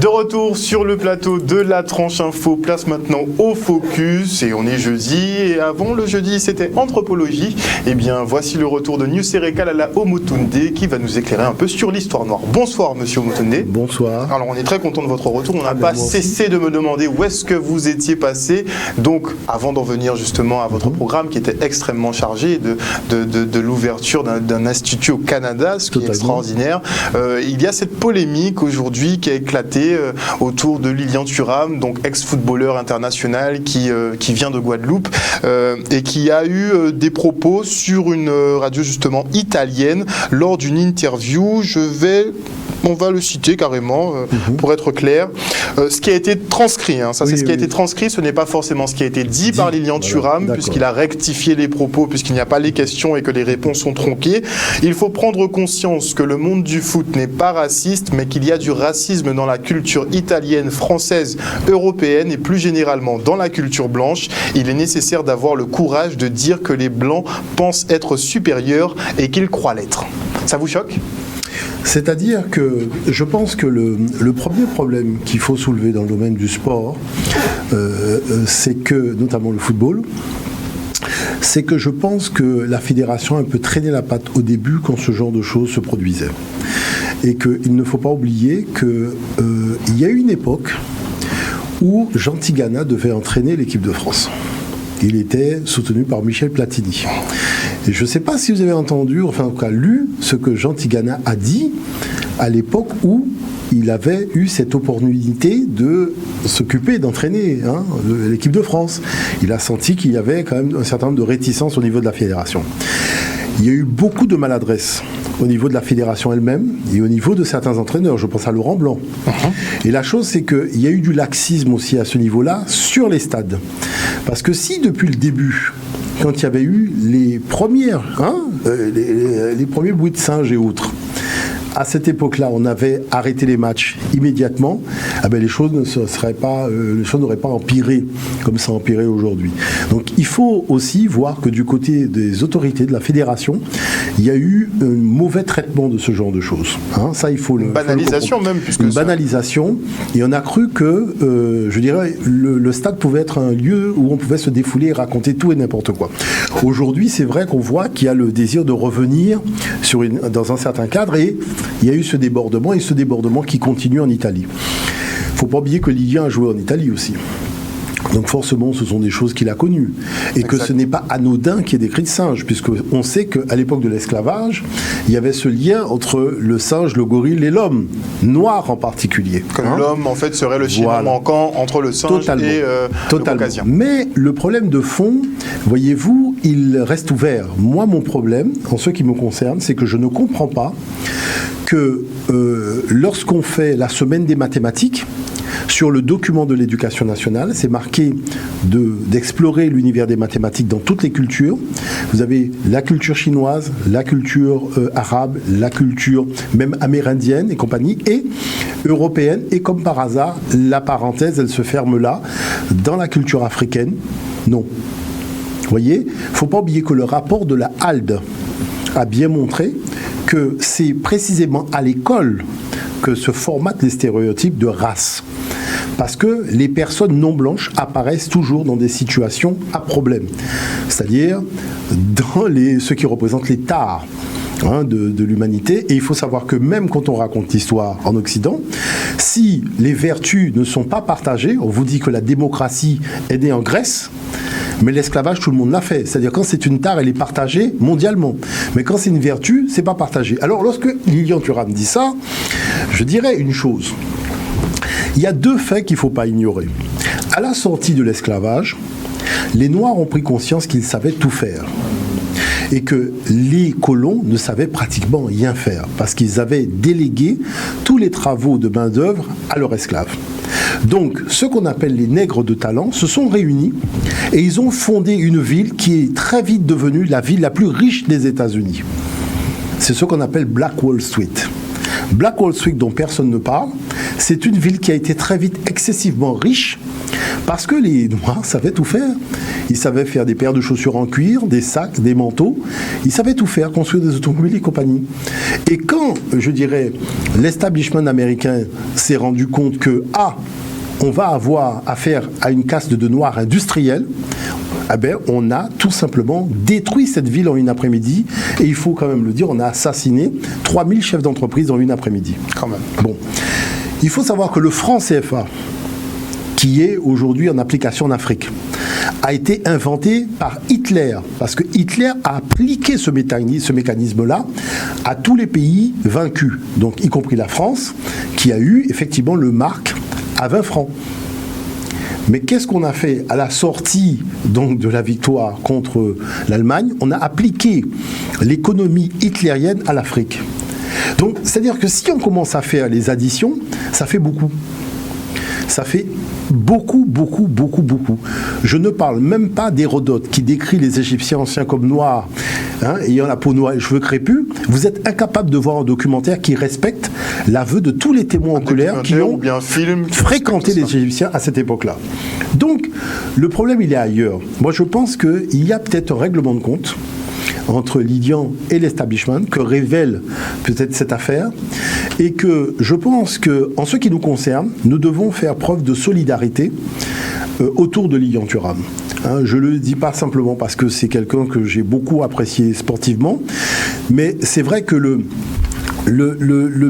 De retour sur le plateau de la tranche info, place maintenant au focus et on est jeudi et avant le jeudi c'était anthropologie. Et bien voici le retour de Nusserekalala Omotunde qui va nous éclairer un peu sur l'histoire noire. Bonsoir monsieur Omotunde. Bonsoir. Alors on est très content de votre retour, on n'a pas cessé de me demander où est-ce que vous étiez passé. Donc avant d'en venir justement à votre programme qui était extrêmement chargé de l'ouverture d'un institut au Canada, ce qui est extraordinaire, il y a cette polémique aujourd'hui qui a éclaté autour de Lilian Thuram, donc ex-footballeur international qui vient de Guadeloupe et qui a eu des propos sur une radio justement italienne lors d'une interview. On va le citer carrément pour être clair. Ce qui a été transcrit, hein, ça c'est ce qui a été transcrit, ce n'est pas forcément ce qui a été dit par Lilian Thuram, puisqu'il a rectifié les propos, puisqu'il n'y a pas les questions et que les réponses sont tronquées. Il faut prendre conscience que le monde du foot n'est pas raciste, mais qu'il y a du racisme dans la culture italienne, française, européenne et plus généralement dans la culture blanche. Il est nécessaire d'avoir le courage de dire que les blancs pensent être supérieurs et qu'ils croient l'être. Ça vous choque ? C'est-à-dire que je pense que le premier problème qu'il faut soulever dans le domaine du sport, c'est que, notamment le football, c'est que je pense que la fédération a un peu traîné la patte au début quand ce genre de choses se produisait. Et qu'il ne faut pas oublier qu'il y a eu une époque où Jean Tigana devait entraîner l'équipe de France. Il était soutenu par Michel Platini. Et je ne sais pas si vous avez entendu, enfin en tout cas lu, ce que Jean Tigana a dit à l'époque où il avait eu cette opportunité de s'occuper, d'entraîner l'équipe de France. Il a senti qu'il y avait quand même un certain nombre de réticences au niveau de la fédération. Il y a eu beaucoup de maladresse au niveau de la fédération elle-même et au niveau de certains entraîneurs. Je pense à Laurent Blanc. Et la chose, c'est qu'il y a eu du laxisme aussi à ce niveau-là sur les stades. Parce que si depuis le début, quand il y avait eu les premiers bruits de singes et autres, à cette époque-là, on avait arrêté les matchs immédiatement, les choses n'auraient pas empiré comme ça a empiré aujourd'hui. Donc il faut aussi voir que du côté des autorités de la fédération, il y a eu un mauvais traitement de ce genre de choses. Ça, il faut une banalisation même, puisque une banalisation. Et on a cru que, je dirais, le stade pouvait être un lieu où on pouvait se défouler et raconter tout et n'importe quoi. Aujourd'hui, c'est vrai qu'on voit qu'il y a le désir de revenir dans un certain cadre et il y a eu ce débordement et ce débordement qui continue en Italie. Il ne faut pas oublier que Lilian a joué en Italie aussi. Donc forcément, ce sont des choses qu'il a connues. Et que ce n'est pas anodin qu'il y ait des cris de singe, puisqu'on sait qu'à l'époque de l'esclavage, il y avait ce lien entre le singe, le gorille et l'homme, noir en particulier. Comme l'homme, en fait, serait le chien manquant entre le singe et le caucasien. Mais le problème de fond, voyez-vous, il reste ouvert. Moi, mon problème, en ce qui me concerne, c'est que je ne comprends pas que lorsqu'on fait la semaine des mathématiques, sur le document de l'éducation nationale, c'est marqué d'explorer l'univers des mathématiques dans toutes les cultures. Vous avez la culture chinoise, la culture arabe, la culture même amérindienne et compagnie, et européenne. Et comme par hasard, la parenthèse, elle se ferme là. Dans la culture africaine, non. Vous voyez, il ne faut pas oublier que le rapport de la HALD a bien montré que c'est précisément à l'école que se formatent les stéréotypes de race. Parce que les personnes non blanches apparaissent toujours dans des situations à problème. C'est-à-dire dans ceux qui représentent les tares de l'humanité. Et il faut savoir que même quand on raconte l'histoire en Occident, si les vertus ne sont pas partagées, on vous dit que la démocratie est née en Grèce, mais l'esclavage, tout le monde l'a fait. C'est-à-dire quand c'est une tare, elle est partagée mondialement. Mais quand c'est une vertu, c'est pas partagé. Alors lorsque Lilian Thuram dit ça, je dirais une chose. Il y a deux faits qu'il ne faut pas ignorer. À la sortie de l'esclavage, les Noirs ont pris conscience qu'ils savaient tout faire. Et que les colons ne savaient pratiquement rien faire. Parce qu'ils avaient délégué tous les travaux de main-d'œuvre à leurs esclaves. Donc, ceux qu'on appelle les nègres de talent se sont réunis et ils ont fondé une ville qui est très vite devenue la ville la plus riche des États-Unis. C'est ce qu'on appelle Black Wall Street. Black Wall Street, dont personne ne parle, c'est une ville qui a été très vite excessivement riche parce que les Noirs savaient tout faire. ils savaient faire des paires de chaussures en cuir, des sacs, des manteaux. Ils savaient tout faire, construire des automobiles et compagnie. Et quand, je dirais, l'establishment américain s'est rendu compte que, on va avoir affaire à une caste de noirs industriels, on a tout simplement détruit cette ville en une après-midi. Et il faut quand même le dire, on a assassiné 3000 chefs d'entreprise en une après-midi. Quand même. Bon. Il faut savoir que le franc CFA, qui est aujourd'hui en application en Afrique, a été inventé par Hitler, parce que Hitler a appliqué ce mécanisme-là à tous les pays vaincus, donc y compris la France, qui a eu effectivement le mark à 20 francs. Mais qu'est-ce qu'on a fait à la sortie donc de la victoire contre l'Allemagne? On a appliqué l'économie hitlérienne à l'Afrique. Donc, c'est-à-dire que si on commence à faire les additions, ça fait beaucoup. Ça fait beaucoup, beaucoup, beaucoup, beaucoup. Je ne parle même pas d'Hérodote qui décrit les Égyptiens anciens comme noirs, ayant la peau noire et les cheveux crépus. Vous êtes incapable de voir un documentaire qui respecte l'aveu de tous les témoins oculaires qui ont fréquenté les Égyptiens à cette époque-là. Donc, le problème, il est ailleurs. Moi, je pense qu'il y a peut-être un règlement de compte entre Lydian et l'establishment que révèle peut-être cette affaire, et que je pense qu'en ce qui nous concerne, nous devons faire preuve de solidarité autour de Lilian Thuram. Je ne le dis pas simplement parce que c'est quelqu'un que j'ai beaucoup apprécié sportivement, mais c'est vrai que le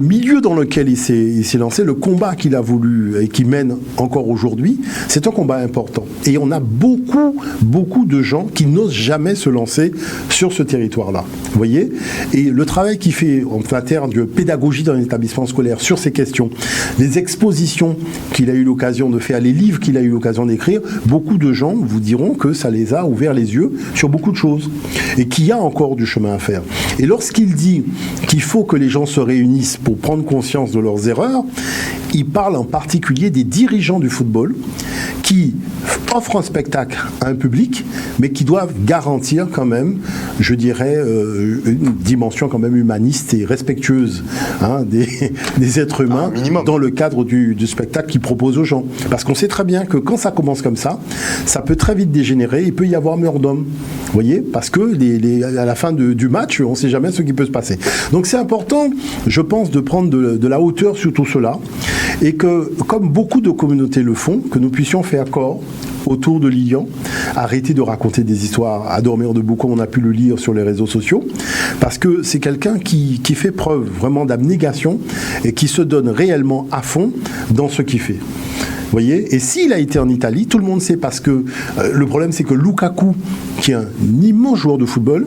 milieu dans lequel il s'est lancé, le combat qu'il a voulu et qu'il mène encore aujourd'hui, c'est un combat important. Et on a beaucoup, beaucoup de gens qui n'osent jamais se lancer sur ce territoire-là. Vous voyez ? Et le travail qu'il fait en matière de pédagogie dans les établissements scolaires sur ces questions, les expositions qu'il a eu l'occasion de faire, les livres qu'il a eu l'occasion d'écrire, beaucoup de gens vous diront que ça les a ouverts les yeux sur beaucoup de choses et qu'il y a encore du chemin à faire. Et lorsqu'il dit qu'il faut que les gens se réunissent pour prendre conscience de leurs erreurs, il parle en particulier des dirigeants du football qui offrent un spectacle à un public, mais qui doivent garantir quand même, je dirais, une dimension quand même humaniste et respectueuse des êtres humains dans le cadre du spectacle qu'ils proposent aux gens. Parce qu'on sait très bien que quand ça commence comme ça peut très vite dégénérer, il peut y avoir mort d'homme. Vous voyez ? Parce que à la fin du match, on ne sait jamais ce qui peut se passer. Donc c'est important, je pense, de prendre de la hauteur sur tout cela, et que, comme beaucoup de communautés le font, que nous puissions faire corps autour de Lilian, arrêter de raconter des histoires à dormir debout comme on a pu le lire sur les réseaux sociaux, parce que c'est quelqu'un qui fait preuve vraiment d'abnégation et qui se donne réellement à fond dans ce qu'il fait. Vous voyez ? Et s'il a été en Italie, tout le monde sait, parce que le problème c'est que Lukaku, qui est un immense joueur de football,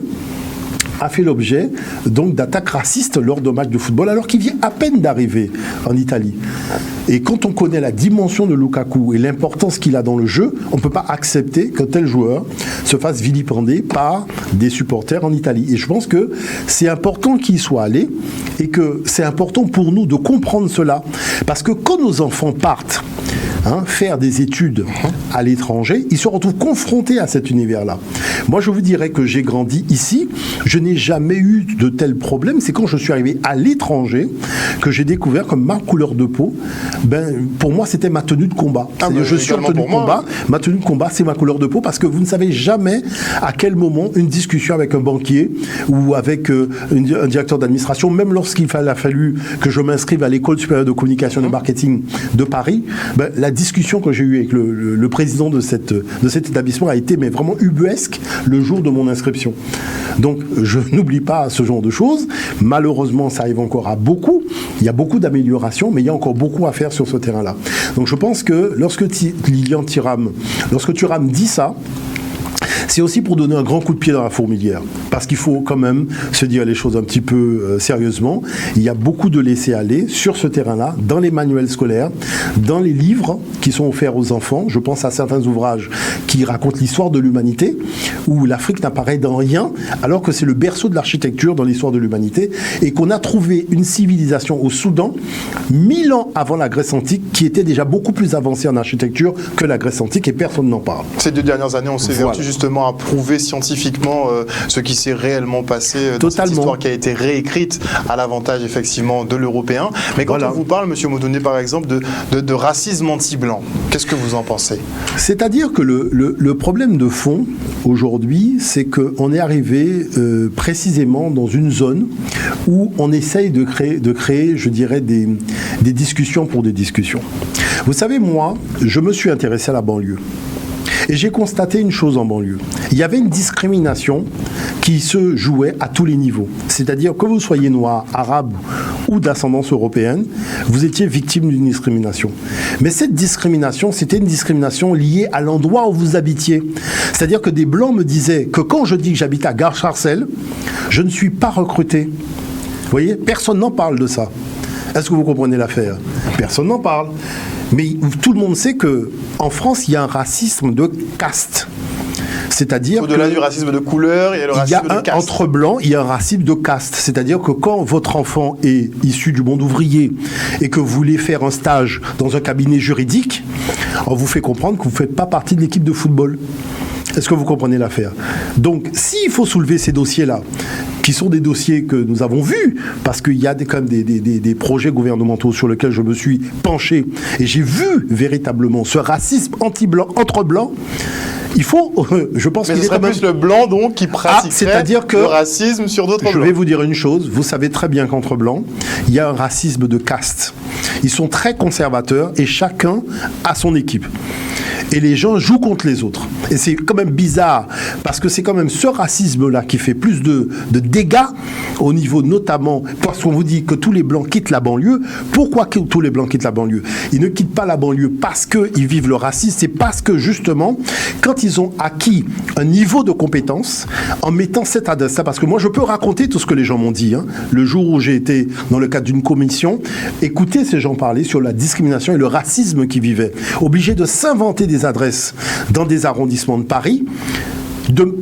a fait l'objet donc d'attaques racistes lors de matchs de football, alors qu'il vient à peine d'arriver en Italie. Et quand on connaît la dimension de Lukaku et l'importance qu'il a dans le jeu, on ne peut pas accepter qu'un tel joueur se fasse vilipender par des supporters en Italie. Et je pense que c'est important qu'il y soit allé, et que c'est important pour nous de comprendre cela. Parce que quand nos enfants partent faire des études à l'étranger, ils se retrouvent confrontés à cet univers-là. Moi, je vous dirais que j'ai grandi ici, je n'ai jamais eu de tels problèmes. C'est quand je suis arrivé à l'étranger que j'ai découvert que ma couleur de peau, pour moi, c'était ma tenue de combat. Je suis en tenue de combat. Ma tenue de combat, c'est ma couleur de peau, parce que vous ne savez jamais à quel moment une discussion avec un banquier ou avec un directeur d'administration, même lorsqu'il a fallu que je m'inscrive à l'École supérieure de communication et de marketing de Paris, la discussion que j'ai eue avec le président de cet établissement a été vraiment ubuesque le jour de mon inscription. Donc, je n'oublie pas ce genre de choses. Malheureusement, ça arrive encore à beaucoup. Il y a beaucoup d'améliorations, mais il y a encore beaucoup à faire sur ce terrain-là. Donc, je pense que lorsque Lilian Thuram dit ça, c'est aussi pour donner un grand coup de pied dans la fourmilière. Parce qu'il faut quand même se dire les choses un petit peu sérieusement. Il y a beaucoup de laisser-aller sur ce terrain-là, dans les manuels scolaires, dans les livres qui sont offerts aux enfants. Je pense à certains ouvrages qui racontent l'histoire de l'humanité, où l'Afrique n'apparaît dans rien, alors que c'est le berceau de l'architecture dans l'histoire de l'humanité, et qu'on a trouvé une civilisation au Soudan, 1000 ans avant la Grèce antique, qui était déjà beaucoup plus avancée en architecture que la Grèce antique, et personne n'en parle. Ces 2 dernières années, on s'est vertu justement effectivement à prouver scientifiquement ce qui s'est réellement passé dans cette histoire qui a été réécrite à l'avantage effectivement de l'européen. Mais quand on vous parle, Monsieur Modonné, par exemple, de racisme anti-blanc, qu'est-ce que vous en pensez? C'est-à-dire que le problème de fond aujourd'hui, c'est qu'on est arrivé précisément dans une zone où on essaye de créer, je dirais, des discussions pour des discussions. Vous savez, moi, je me suis intéressé à la banlieue. Et j'ai constaté une chose en banlieue. Il y avait une discrimination qui se jouait à tous les niveaux. C'est-à-dire que vous soyez noir, arabe ou d'ascendance européenne, vous étiez victime d'une discrimination. Mais cette discrimination, c'était une discrimination liée à l'endroit où vous habitiez. C'est-à-dire que des Blancs me disaient que quand je dis que j'habite à Gare-Charcel, je ne suis pas recruté. Vous voyez, personne n'en parle de ça. Est-ce que vous comprenez l'affaire? Personne n'en parle. Mais tout le monde sait qu'en France, il y a un racisme de caste. C'est-à-dire au-delà du racisme de couleur, il y a le racisme de caste. Entre blancs, il y a un racisme de caste. C'est-à-dire que quand votre enfant est issu du monde ouvrier et que vous voulez faire un stage dans un cabinet juridique, on vous fait comprendre que vous ne faites pas partie de l'équipe de football. Est-ce que vous comprenez l'affaire? Donc, s'il faut soulever ces dossiers-là, qui sont des dossiers que nous avons vus, parce qu'il y a quand même des projets gouvernementaux sur lesquels je me suis penché, et j'ai vu véritablement ce racisme anti-blanc, entre blancs, il faut, je pense qu'il est quand même plus le blanc donc qui pratiquerait le racisme sur d'autres blancs. Je vais vous dire une chose, vous savez très bien qu'entre blancs, il y a un racisme de caste. Ils sont très conservateurs et chacun a son équipe. Et les gens jouent contre les autres. Et c'est quand même bizarre, parce que c'est quand même ce racisme-là qui fait plus de dégâts au niveau notamment, parce qu'on vous dit que tous les Blancs quittent la banlieue. Pourquoi tous les Blancs quittent la banlieue? Ils ne quittent pas la banlieue parce qu'ils vivent le racisme, c'est parce que justement, quand ils ont acquis un niveau de compétence, en mettant cette adresse-là, parce que moi je peux raconter tout ce que les gens m'ont dit, hein, le jour où j'ai été dans le cadre d'une commission, écouter ces gens parler sur la discrimination et le racisme qu'ils vivaient, obligés de s'inventer des adresses dans des arrondissements de Paris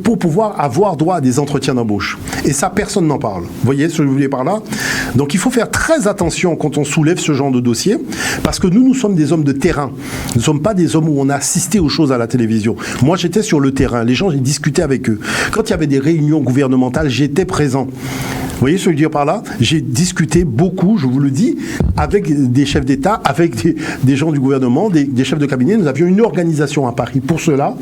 pour pouvoir avoir droit à des entretiens d'embauche. Et ça, personne n'en parle. Vous voyez ce que je voulais par là? Donc il faut faire très attention quand on soulève ce genre de dossier, parce que nous sommes des hommes de terrain. Nous ne sommes pas des hommes où on a assisté aux choses à la télévision. Moi, j'étais sur le terrain. Les gens, j'ai discuté avec eux. Quand il y avait des réunions gouvernementales, j'étais présent. Vous voyez ce que je veux dire par là? J'ai discuté beaucoup, je vous le dis, avec des chefs d'État, avec des gens du gouvernement, des chefs de cabinet. Nous avions une organisation à Paris pour cela.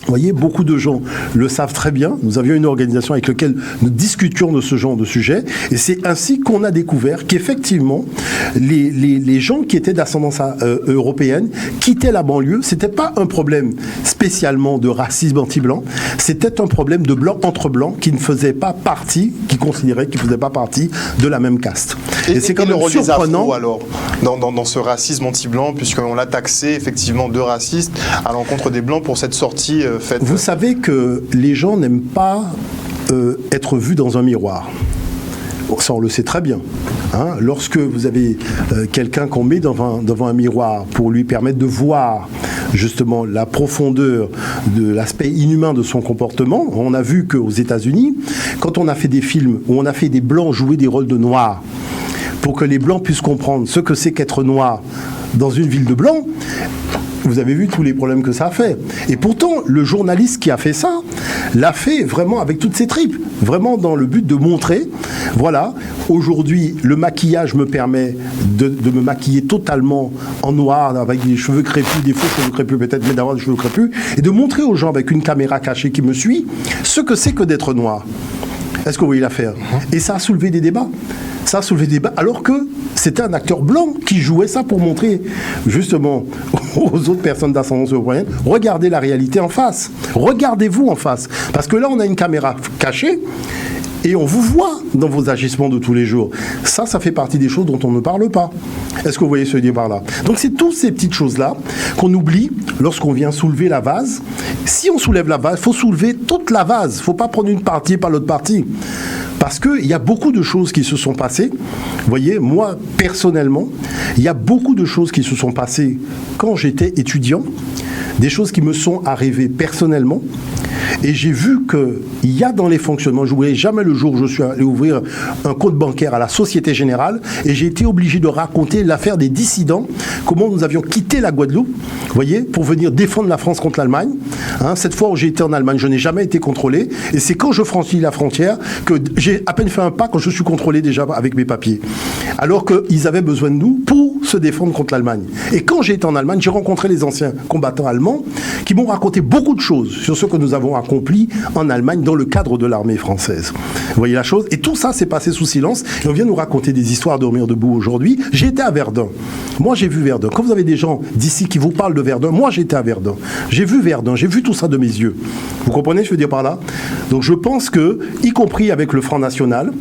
Vous voyez, beaucoup de gens le savent très bien. Nous avions une organisation avec laquelle nous discutions de ce genre de sujet. Et c'est ainsi qu'on a découvert qu'effectivement, les gens qui étaient d'ascendance européenne quittaient la banlieue. C'était pas un problème spécialement de racisme anti-blanc. C'était un problème de blanc entre blancs qui ne faisait pas partie, qui considéraient qu'ils ne faisaient pas partie de la même caste. Et c'est quand même surprenant alors dans ce racisme anti-blanc, puisqu'on l'a taxé effectivement de raciste à l'encontre des blancs pour cette sortie faite. Vous savez que les gens n'aiment pas être vus dans un miroir. Ça, on le sait très bien. Hein, lorsque vous avez quelqu'un qu'on met devant un miroir pour lui permettre de voir justement la profondeur de l'aspect inhumain de son comportement, on a vu qu'aux États-Unis, quand on a fait des films où on a fait des blancs jouer des rôles de noirs, pour que les blancs puissent comprendre ce que c'est qu'être noir dans une ville de blancs, vous avez vu tous les problèmes que ça a fait. Et pourtant, le journaliste qui a fait ça, l'a fait vraiment avec toutes ses tripes. Vraiment dans le but de montrer, voilà, aujourd'hui, le maquillage me permet de me maquiller totalement en noir, avec des cheveux crépus, des faux cheveux crépus peut-être, mais d'avoir des cheveux crépus, et de montrer aux gens avec une caméra cachée qui me suit, ce que c'est que d'être noir. Est-ce que vous voyez l'affaire? Et ça a soulevé des débats. Ça a soulevé des débats, alors que c'était un acteur blanc qui jouait ça pour montrer justement aux autres personnes d'ascendance européenne, regardez la réalité en face. Regardez-vous en face. Parce que là, on a une caméra cachée et on vous voit dans vos agissements de tous les jours. Ça fait partie des choses dont on ne parle pas. Est-ce que vous voyez ce que je dis par là? Donc c'est toutes ces petites choses-là qu'on oublie lorsqu'on vient soulever la vase. Si on soulève la vase, il faut soulever toute la vase. Il ne faut pas prendre une partie et pas l'autre partie. Parce qu'il y a beaucoup de choses qui se sont passées. Vous voyez, moi, personnellement, il y a beaucoup de choses qui se sont passées quand j'étais étudiant, des choses qui me sont arrivées personnellement. Et j'ai vu qu'il y a dans les fonctionnements, je n'oublierai jamais le jour où je suis allé ouvrir un compte bancaire à la Société Générale, et j'ai été obligé de raconter l'affaire des dissidents, comment nous avions quitté la Guadeloupe, vous voyez, pour venir défendre la France contre l'Allemagne. Cette fois où j'ai été en Allemagne, je n'ai jamais été contrôlé, et c'est quand je franchis la frontière que j'ai à peine fait un pas quand je suis contrôlé déjà avec mes papiers. Alors qu'ils avaient besoin de nous pour se défendre contre l'Allemagne. Et quand j'ai été en Allemagne, j'ai rencontré les anciens combattants allemands qui m'ont raconté beaucoup de choses sur ce que nous avons accompli en Allemagne dans le cadre de l'armée française. Vous voyez la chose? Et tout ça s'est passé sous silence. Et on vient nous raconter des histoires de dormir debout aujourd'hui. J'ai été à Verdun. Moi, j'ai vu Verdun. Quand vous avez des gens d'ici qui vous parlent de Verdun, moi, j'ai été à Verdun. J'ai vu Verdun. J'ai vu tout ça de mes yeux. Vous comprenez ce que je veux dire par là? Donc, je pense que, y compris avec le Front National,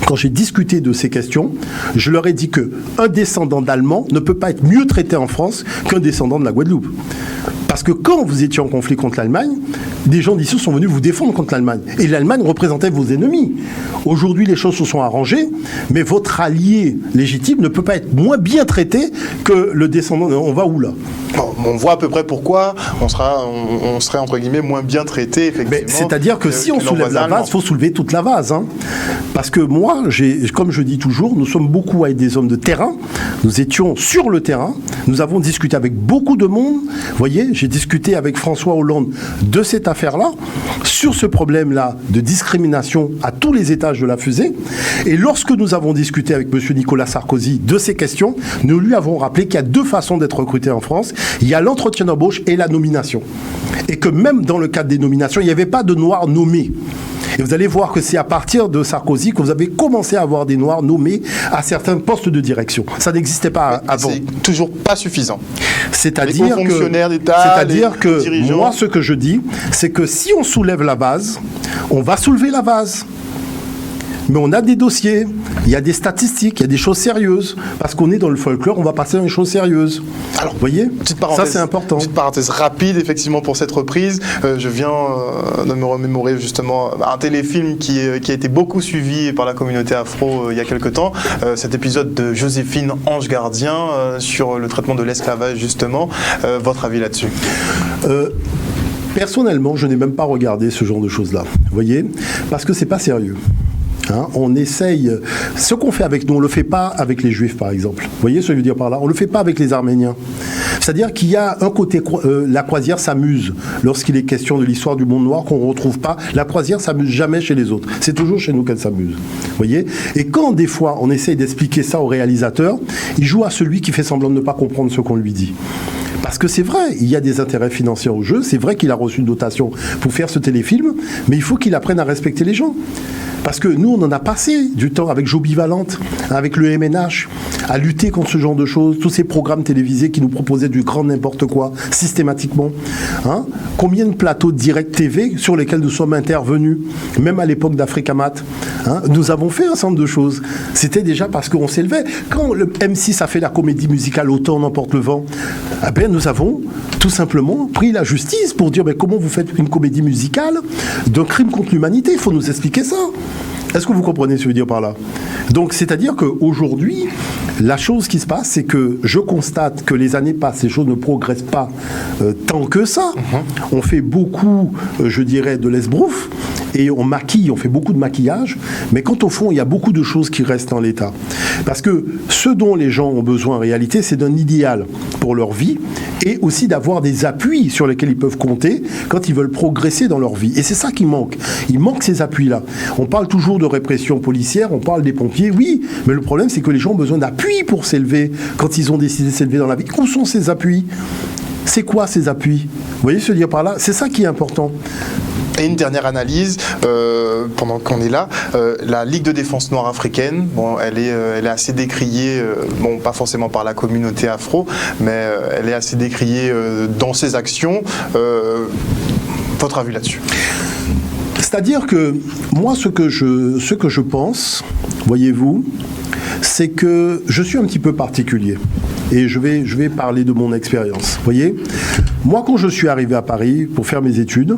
quand j'ai discuté de ces questions, je leur ai dit qu'un descendant d'Allemand ne peut pas être mieux traité en France qu'un descendant de la Guadeloupe. Parce que quand vous étiez en conflit contre l'Allemagne, des gens d'ici sont venus vous défendre contre l'Allemagne. Et l'Allemagne représentait vos ennemis. Aujourd'hui, les choses se sont arrangées, mais votre allié légitime ne peut pas être moins bien traité que le descendant. On va où là? Bon, on voit à peu près pourquoi on serait entre guillemets moins bien traité, effectivement. C'est-à-dire que si on soulève la vase, il faut soulever toute la vase. Parce que moi, comme je dis toujours, nous sommes beaucoup avec des hommes de terrain. Nous étions sur le terrain. Nous avons discuté avec beaucoup de monde. Vous voyez, j'ai discuté avec François Hollande de cette affaire-là, sur ce problème-là de discrimination à tous les étages de la fusée. Et lorsque nous avons discuté avec M. Nicolas Sarkozy de ces questions, nous lui avons rappelé qu'il y a deux façons d'être recruté en France. Il y a l'entretien d'embauche et la nomination. Et que même dans le cadre des nominations, il n'y avait pas de Noirs nommés. Et vous allez voir que c'est à partir de Sarkozy que vous avez commencé à avoir des Noirs nommés à certains postes de direction. Ça n'existait pas avant. C'est toujours pas suffisant. C'est-à-dire que moi, ce que je dis, c'est que si on soulève la vase, on va soulever la vase. Mais on a des dossiers, il y a des statistiques, il y a des choses sérieuses. Parce qu'on est dans le folklore, on va passer dans les choses sérieuses. Alors, vous voyez, ça c'est important. Petite parenthèse rapide, effectivement, pour cette reprise. Je viens de me remémorer justement un téléfilm qui a été beaucoup suivi par la communauté afro il y a quelque temps. Cet épisode de Joséphine Ange Gardien sur le traitement de l'esclavage, justement. Votre avis là-dessus? Personnellement, je n'ai même pas regardé ce genre de choses-là. Vous voyez, parce que c'est pas sérieux. On essaye. Ce qu'on fait avec nous, on ne le fait pas avec les Juifs, par exemple. Vous voyez ce que je veux dire par là? On ne le fait pas avec les Arméniens. C'est-à-dire qu'il y a un côté... la croisière s'amuse lorsqu'il est question de l'histoire du monde noir qu'on ne retrouve pas. La croisière s'amuse jamais chez les autres. C'est toujours chez nous qu'elle s'amuse. Vous voyez? Et quand, des fois, on essaye d'expliquer ça au réalisateur, il joue à celui qui fait semblant de ne pas comprendre ce qu'on lui dit. Parce que c'est vrai, il y a des intérêts financiers au jeu. C'est vrai qu'il a reçu une dotation pour faire ce téléfilm, mais il faut qu'il apprenne à respecter les gens. Parce que nous, on en a passé du temps avec Joby Valente, avec le MNH, à lutter contre ce genre de choses, tous ces programmes télévisés qui nous proposaient du grand n'importe quoi, systématiquement. Combien de plateaux de Direct TV sur lesquels nous sommes intervenus, même à l'époque d'Africamat. Nous avons fait un certain nombre de choses. C'était déjà parce qu'on s'élevait. Quand le M6 a fait la comédie musicale Autant n'emporte le vent, nous avons tout simplement pris la justice pour dire comment vous faites une comédie musicale d'un crime contre l'humanité. Il faut nous expliquer ça. Est-ce que vous comprenez ce que je veux dire par là? Donc, c'est-à-dire qu'aujourd'hui, la chose qui se passe, c'est que je constate que les années passent, les choses ne progressent pas tant que ça. On fait beaucoup, je dirais, de l'esbrouf, et on maquille, on fait beaucoup de maquillage, mais quand au fond, il y a beaucoup de choses qui restent en l'état. Parce que ce dont les gens ont besoin en réalité, c'est d'un idéal pour leur vie, et aussi d'avoir des appuis sur lesquels ils peuvent compter quand ils veulent progresser dans leur vie. Et c'est ça qui manque. Il manque ces appuis-là. On parle toujours de répression policière, on parle des pompiers, oui, mais le problème c'est que les gens ont besoin d'appuis pour s'élever quand ils ont décidé de s'élever dans la vie. Où sont ces appuis? C'est quoi ces appuis? Vous voyez ce que je veux dire par là? C'est ça qui est important. Et une dernière analyse, pendant qu'on est là, la Ligue de défense noire africaine, elle est assez décriée, pas forcément par la communauté afro, mais elle est assez décriée dans ses actions. Votre avis là-dessus? C'est-à-dire que moi, ce que je pense, voyez-vous, c'est que je suis un petit peu particulier. Et je vais parler de mon expérience. Vous voyez, moi, quand je suis arrivé à Paris pour faire mes études,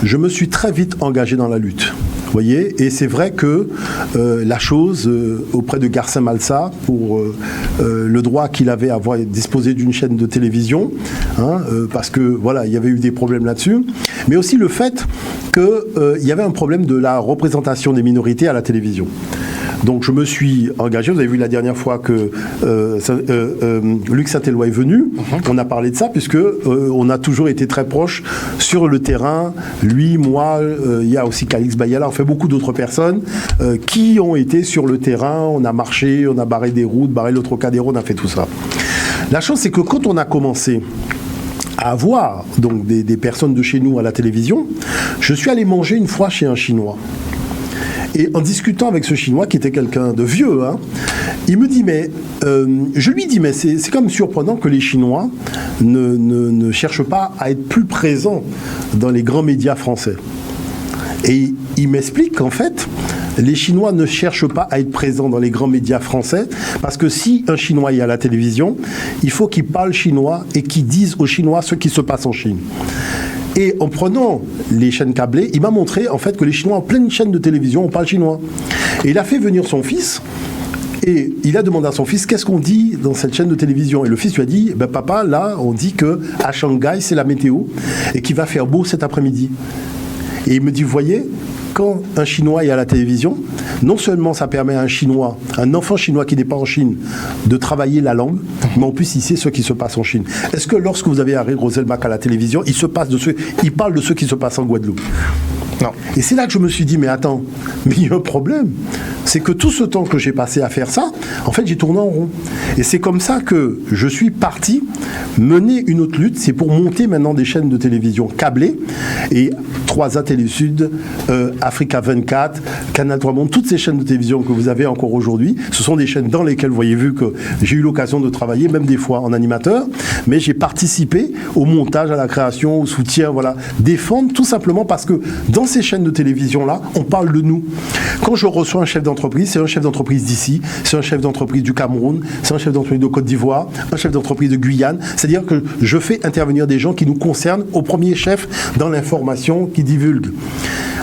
je me suis très vite engagé dans la lutte. Vous voyez, et c'est vrai que la chose, auprès de Garcin Malsa, pour le droit qu'il avait à disposer d'une chaîne de télévision, parce que voilà, il y avait eu des problèmes là-dessus, mais aussi le fait qu'il y avait un problème de la représentation des minorités à la télévision. Donc je me suis engagé, vous avez vu la dernière fois que Luc Saint-Éloi est venu, on a parlé de ça, puisque on a toujours été très proches sur le terrain, lui, moi, il y a aussi Calix Bayala, on fait beaucoup d'autres personnes qui ont été sur le terrain, on a marché, on a barré des routes, barré le Trocadéro, on a fait tout ça. La chose, c'est que quand on a commencé à avoir donc, des personnes de chez nous à la télévision, je suis allé manger une fois chez un Chinois. Et en discutant avec ce Chinois, qui était quelqu'un de vieux, il me dit, je lui dis, mais c'est quand même surprenant que les Chinois ne cherchent pas à être plus présents dans les grands médias français. Et il m'explique qu'en fait, les Chinois ne cherchent pas à être présents dans les grands médias français, parce que si un Chinois est à la télévision, il faut qu'il parle chinois et qu'il dise aux Chinois ce qui se passe en Chine. Et en prenant les chaînes câblées, il m'a montré en fait que les Chinois, en pleine chaîne de télévision, on parle chinois. Et il a fait venir son fils, et il a demandé à son fils, qu'est-ce qu'on dit dans cette chaîne de télévision? Et le fils lui a dit, papa, là, on dit qu'à Shanghai, c'est la météo, et qu'il va faire beau cet après-midi. Et il me dit, vous voyez, quand un Chinois est à la télévision, non seulement ça permet à un Chinois, un enfant chinois qui n'est pas en Chine, de travailler la langue, mais en plus il sait ce qui se passe en Chine. Est-ce que lorsque vous avez Harry Roselmack à la télévision, il parle de ce qui se passe en Guadeloupe? Non. Et c'est là que je me suis dit, mais attends, mais il y a un problème. C'est que tout ce temps que j'ai passé à faire ça, en fait, j'ai tourné en rond. Et c'est comme ça que je suis parti mener une autre lutte. C'est pour monter maintenant des chaînes de télévision câblées. Et 3A Télé-Sud, Africa 24, Canal 3 Monde, toutes ces chaînes de télévision que vous avez encore aujourd'hui, ce sont des chaînes dans lesquelles, vous voyez, vu que j'ai eu l'occasion de travailler, même des fois en animateur, mais j'ai participé au montage, à la création, au soutien, voilà, défendre, tout simplement parce que dans ces chaînes de télévision-là, on parle de nous. Quand je reçois un chef d'entreprise, c'est un chef d'entreprise d'ici, c'est un chef d'entreprise du Cameroun, c'est un chef d'entreprise de Côte d'Ivoire, un chef d'entreprise de Guyane, c'est-à-dire que je fais intervenir des gens qui nous concernent au premier chef dans l'information qui divulgue.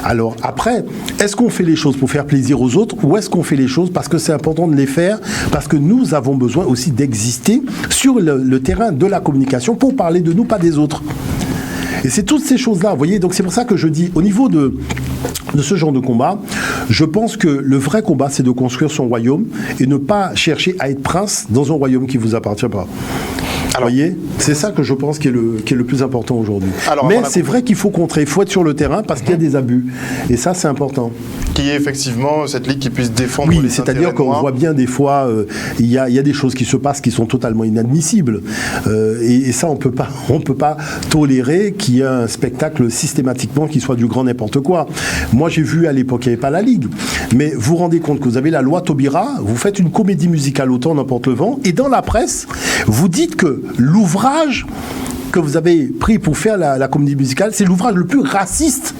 Alors après, est-ce qu'on fait les choses pour faire plaisir aux autres ou est-ce qu'on fait les choses parce que c'est important de les faire, parce que nous avons besoin aussi d'exister sur le terrain de la communication pour parler de nous, pas des autres. Et c'est toutes ces choses-là, vous voyez, donc c'est pour ça que je dis, au niveau de ce genre de combat, je pense que le vrai combat, c'est de construire son royaume et ne pas chercher à être prince dans un royaume qui ne vous appartient pas. Alors, vous voyez, c'est ça que je pense qui est le plus important aujourd'hui. Mais c'est vrai qu'il faut contrer, il faut être sur le terrain parce qu'il y a des abus. Et ça, c'est important. Qu'il y ait effectivement cette ligue qui puisse défendre les intérêts noirs. C'est-à-dire qu'on voit bien des fois, il y a des choses qui se passent qui sont totalement inadmissibles. Et ça, on peut pas tolérer qu'il y ait un spectacle systématiquement qui soit du grand n'importe quoi. Moi, j'ai vu à l'époque, il n'y avait pas la Ligue. Mais vous vous rendez compte que vous avez la loi Taubira, vous faites une comédie musicale autant n'importe le vent, et dans la presse, vous dites que l'ouvrage que vous avez pris pour faire la comédie musicale, c'est l'ouvrage le plus raciste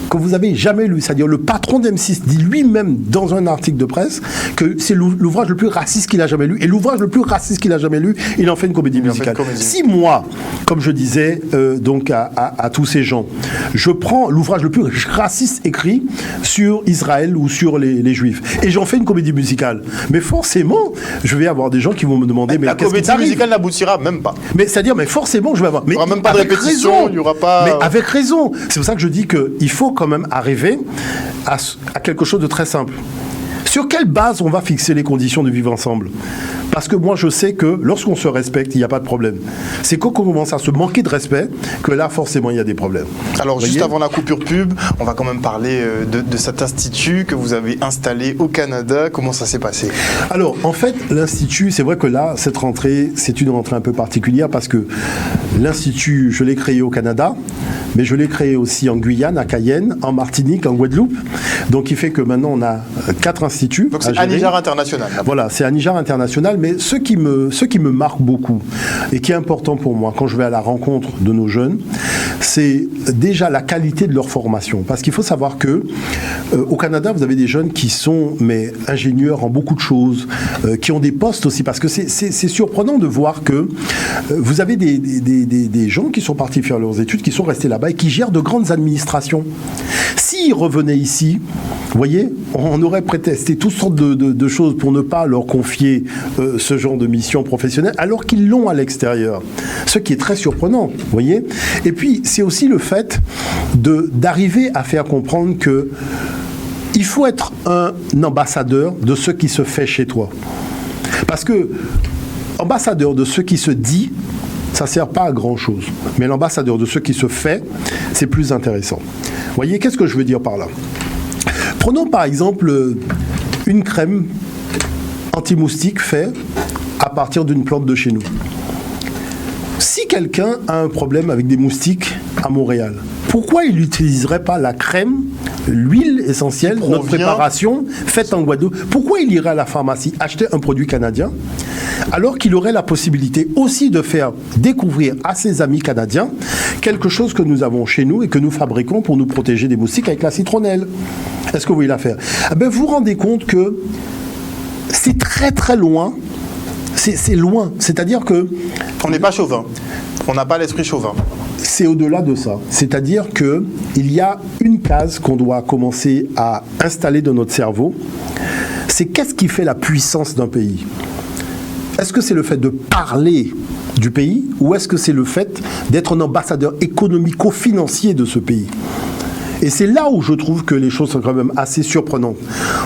que vous avez jamais lu. C'est-à-dire le patron d'M6 dit lui-même dans un article de presse que c'est l'ouvrage le plus raciste qu'il a jamais lu. Et l'ouvrage le plus raciste qu'il a jamais lu, il en fait une comédie musicale. Si moi, comme je disais donc à tous ces gens, je prends l'ouvrage le plus raciste écrit sur Israël ou sur les Juifs et j'en fais une comédie musicale, mais forcément, je vais avoir des gens qui vont me demander mais la comédie musicale n'aboutira même pas. Mais c'est-à-dire, mais forcément, je vais avoir. Il n'y aura même pas de répétition, il n'y aura pas. Mais avec raison. C'est pour ça que je dis qu'il faut quand même arriver à quelque chose de très simple. Sur quelle base on va fixer les conditions de vivre ensemble? Parce que moi, je sais que lorsqu'on se respecte, il n'y a pas de problème. C'est quand on commence à se manquer de respect que là, forcément, il y a des problèmes. Alors, juste avant la coupure pub, on va quand même parler de cet institut que vous avez installé au Canada. Comment ça s'est passé? Alors, en fait, l'institut, c'est vrai que là, cette rentrée, c'est une rentrée un peu particulière parce que l'institut, je l'ai créé au Canada, mais je l'ai créé aussi en Guyane, à Cayenne, en Martinique, en Guadeloupe. Donc, il fait que maintenant, on a 4 instituts. Donc, c'est Anijar International. Voilà, c'est Anijar International. Mais ce qui me marque beaucoup et qui est important pour moi quand je vais à la rencontre de nos jeunes, c'est déjà la qualité de leur formation. Parce qu'il faut savoir que au Canada, vous avez des jeunes qui sont ingénieurs en beaucoup de choses, qui ont des postes aussi. Parce que c'est surprenant de voir que vous avez des gens qui sont partis faire leurs études, qui sont restés là-bas et qui gèrent de grandes administrations. S'il s'ils revenaient ici, vous voyez, on aurait prétesté toutes sortes de choses pour ne pas leur confier ce genre de mission professionnelle, alors qu'ils l'ont à l'extérieur. Ce qui est très surprenant, vous voyez. Et puis, c'est aussi le fait d'arriver à faire comprendre que il faut être un ambassadeur de ce qui se fait chez toi. Parce que ambassadeur de ce qui se dit, ça ne sert pas à grand-chose. Mais l'ambassadeur de ce qui se fait, c'est plus intéressant. Vous voyez, qu'est-ce que je veux dire par là ? Prenons par exemple une crème anti-moustique faite à partir d'une plante de chez nous. Si quelqu'un a un problème avec des moustiques à Montréal, pourquoi il n'utiliserait pas la crème, l'huile essentielle, notre préparation faite en Guadeloupe? Pourquoi il irait à la pharmacie acheter un produit canadien alors qu'il aurait la possibilité aussi de faire découvrir à ses amis canadiens quelque chose que nous avons chez nous et que nous fabriquons pour nous protéger des moustiques avec la citronnelle? Est-ce que vous voyez l'affaire? Vous vous rendez compte que c'est très très loin. C'est loin. C'est-à-dire que... On n'est pas chauvin. On n'a pas l'esprit chauvin. C'est au-delà de ça. C'est-à-dire qu'il y a une case qu'on doit commencer à installer dans notre cerveau. C'est qu'est-ce qui fait la puissance d'un pays? Est-ce que c'est le fait de parler du pays ou est-ce que c'est le fait d'être un ambassadeur économico-financier de ce pays? Et c'est là où je trouve que les choses sont quand même assez surprenantes.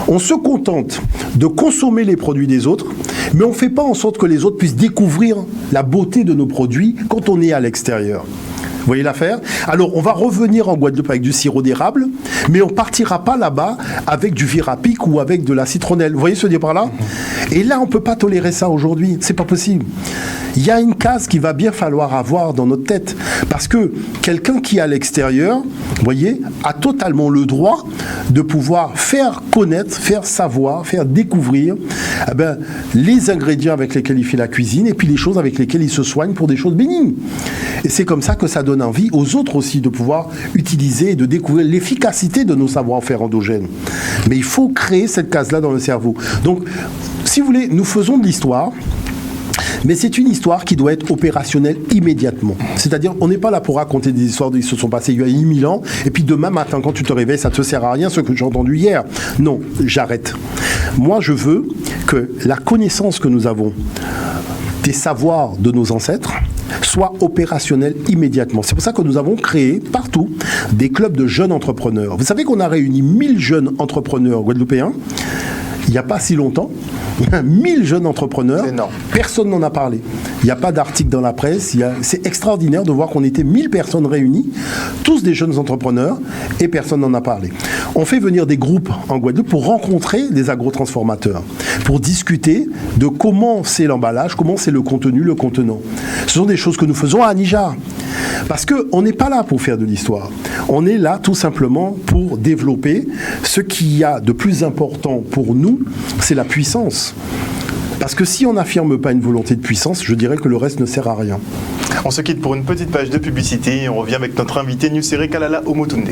On se contente de consommer les produits des autres, mais on ne fait pas en sorte que les autres puissent découvrir la beauté de nos produits quand on est à l'extérieur. Vous voyez l'affaire? Alors, on va revenir en Guadeloupe avec du sirop d'érable, mais on ne partira pas là-bas avec du Virapic ou avec de la citronnelle. Vous voyez ce que je veux dire par là? Et là, on ne peut pas tolérer ça aujourd'hui. C'est pas possible. Il y a une case qu'il va bien falloir avoir dans notre tête. Parce que quelqu'un qui est à l'extérieur, vous voyez, a totalement le droit de pouvoir faire connaître, faire savoir, faire découvrir les ingrédients avec lesquels il fait la cuisine et puis les choses avec lesquelles il se soigne pour des choses bénignes. Et c'est comme ça que ça donne envie aux autres aussi de pouvoir utiliser et de découvrir l'efficacité de nos savoir-faire endogènes. Mais il faut créer cette case-là dans le cerveau. Donc, si vous voulez, nous faisons de l'histoire. Mais c'est une histoire qui doit être opérationnelle immédiatement. C'est-à-dire, on n'est pas là pour raconter des histoires qui se sont passées il y a 1000 ans, et puis demain matin, quand tu te réveilles, ça ne te sert à rien, ce que j'ai entendu hier. Non, j'arrête. Moi, je veux que la connaissance que nous avons des savoirs de nos ancêtres soit opérationnelle immédiatement. C'est pour ça que nous avons créé partout des clubs de jeunes entrepreneurs. Vous savez qu'on a réuni 1000 jeunes entrepreneurs guadeloupéens il n'y a pas si longtemps. 1000 jeunes entrepreneurs, personne n'en a parlé. Il n'y a pas d'article dans la presse. C'est extraordinaire de voir qu'on était 1000 personnes réunies, tous des jeunes entrepreneurs, et personne n'en a parlé. On fait venir des groupes en Guadeloupe pour rencontrer des agrotransformateurs, pour discuter de comment c'est l'emballage, comment c'est le contenu, le contenant. Ce sont des choses que nous faisons à Anija. Parce qu'on n'est pas là pour faire de l'histoire. On est là tout simplement pour développer ce qu'il y a de plus important pour nous, c'est la puissance. Parce que si on n'affirme pas une volonté de puissance, je dirais que le reste ne sert à rien. On se quitte pour une petite page de publicité et on revient avec notre invité Nusere Kalala Omotunde.